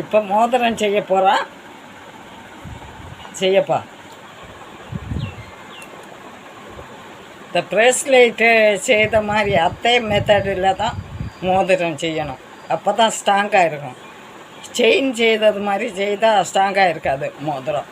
இப்போ மோதிரம் செய்ய போகிறா. செய்யப்பா. இந்த ப்ரேஸ்லெட்டு செய்த மாதிரி அதே மெத்தடில் தான் மோதிரம் செய்யணும். அப்போ தான் ஸ்ட்ராங்காக இருக்கும். செயின் செய்தது மாதிரி செய்தால் ஸ்ட்ராங்காக இருக்காது மோதிரம்.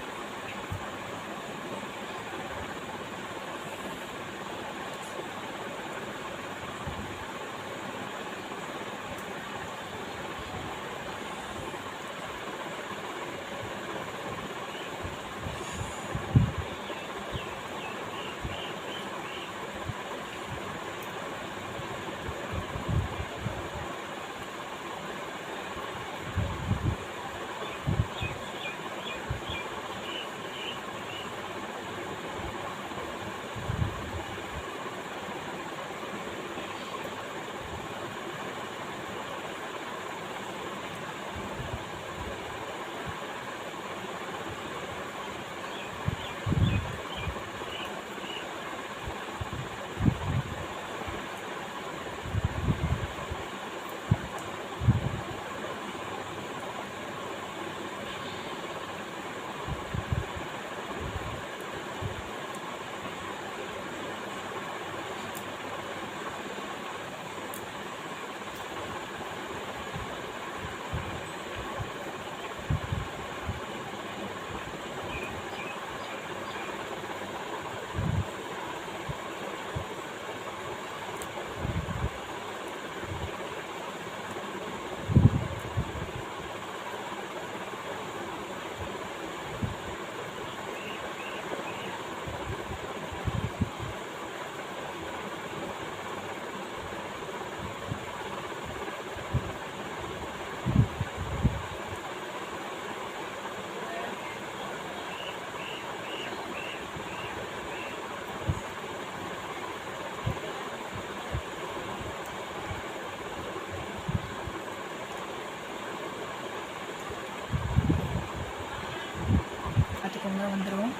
வந்துடும்.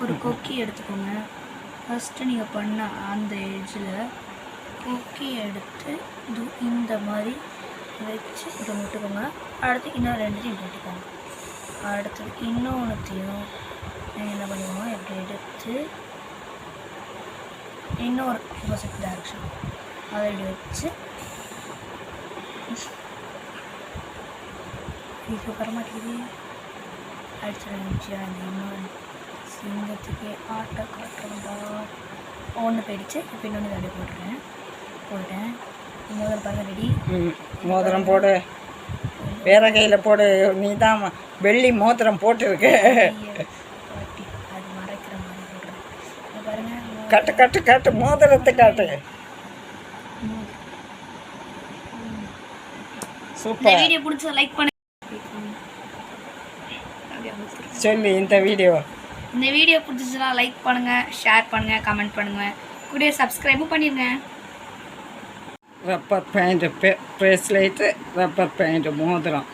ஒரு கொக்கி எடுத்துக்கோங்க. ஃபஸ்ட்டு நீங்கள் பண்ண அந்த எட்ஜில் கொக்கி எடுத்து இது இந்த மாதிரி வச்சு இதை முட்டுக்கோங்க. அடுத்து இன்னும் ரெண்டுத்தையும் போட்டுக்கோங்க. அடுத்தது இன்னொன்றுத்தையும் நீங்கள் என்ன பண்ணுவோம், இப்படி எடுத்து இன்னொரு ஆப்போசிட் டைரக்ஷன் அதை இப்படி வச்சு இப்போ வரமாட்டேங்குது. அடிச்சு அந்த இன்னொரு சிங்கத்துக்கே ஆட்டை காட்டுறா. ஒன்று போயிடுச்சு. இப்போ இன்னொன்று அப்படியே போட்டேன். மோதிரம் பாருங்க ரெடி. மோதிரம் போடு. வேற கையில் போடு. நீ தான் வெள்ளி மோதிரம் போட்டுருக்கு. அது மறைக்கிற மாதிரி போடுறேன். பாருங்க. கட்டு கட்டு கட்டு மோதிரத்தை காட்டு. சூப்பர். வீடியோ பிடிச்சா லைக் பண்ணு. சொல்லு இந்த வீடியோ பிடிச்சிச்சுன்னா லைக் பண்ணுங்கள், ஷேர் பண்ணுங்கள், கமெண்ட் பண்ணுங்கள், கூட சப்ஸ்கிரைபும் பண்ணிடுங்க. Rubber band bracelet, rubber band மோதிரம்.